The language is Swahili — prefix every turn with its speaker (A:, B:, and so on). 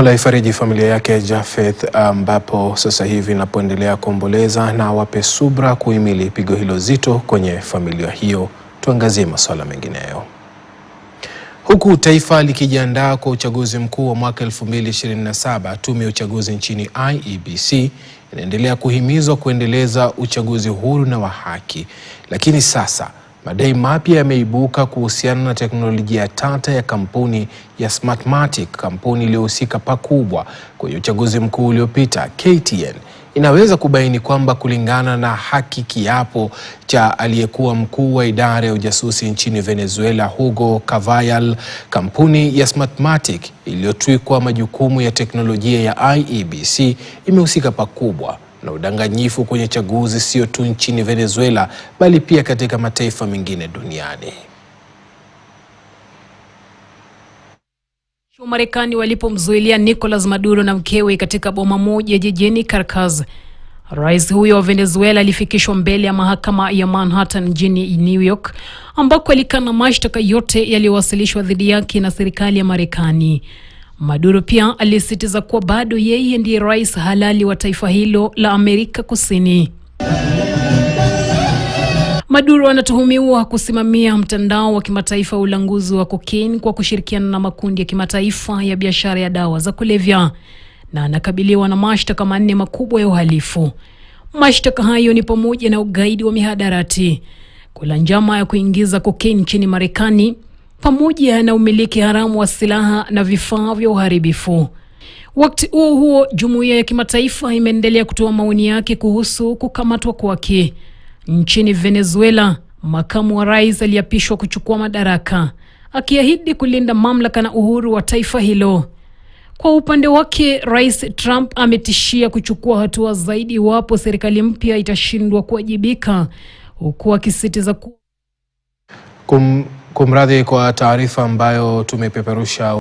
A: Mola ifariji familia yake Japheth, ambapo sasa hivi inapoendelea kuomboleza, na wape subra kuhimili pigo hilo zito kwenye familia hiyo. Tuangazie masuala mengineyo. Huku taifa likijiandaa kwa uchaguzi mkuu wa mwaka 2027, tume ya uchaguzi nchini IEBC inaendelea kuhimizwa kuendeleza uchaguzi huru na wa haki. Lakini sasa madai mapya yameibuka kuhusiana na teknolojia tata ya kampuni ya Smartmatic, kampuni iliyohusika pakubwa kwenye uchaguzi mkuu uliopita. KTN inaweza kubaini kwamba kulingana na haki kiapo cha aliyekuwa mkuu wa idara ya ujasusi nchini Venezuela, Hugo Cavallal, kampuni ya Smartmatic iliyotwikwa majukumu ya teknolojia ya IEBC imehusika pakubwa na udanganyifu kwenye chaguzi, sio tu nchini Venezuela bali pia katika mataifa mengine duniani.
B: Marekani walipomzuilia Nicolas Maduro na mkewe katika boma moja jijini Caracas, rais huyo wa Venezuela alifikishwa mbele ya mahakama ya Manhattan mjini New York, ambako alikana mashtaka yote yaliyowasilishwa dhidi yake na serikali ya Marekani. Maduro pia alisisitiza kuwa bado yeye ndiye rais halali wa taifa hilo la Amerika Kusini. Maduro anatuhumiwa kusimamia mtandao wa kimataifa wa ulanguzi wa cocaine kwa kushirikiana na makundi ya kimataifa ya biashara ya dawa za kulevya, na anakabiliwa na mashtaka manne makubwa ya uhalifu. Mashtaka hayo ni pamoja na ugaidi wa mihadarati, kula njama ya kuingiza cocaine nchini Marekani, pamoja na umiliki haramu wa silaha na vifaa vya uharibifu. Wakati huo, jumuiya ya kimataifa imeendelea kutoa maoni yake kuhusu kukamatwa kwake. Nchini Venezuela, makamu wa rais aliapishwa kuchukua madaraka, akiahidi kulinda mamlaka na uhuru wa taifa hilo. Kwa upande wake, Rais Trump ametishia kuchukua hatua zaidi iwapo serikali mpya itashindwa kuwajibika, huku akisisitiza
A: kumradhi kwa taarifa ambayo tumepeperusha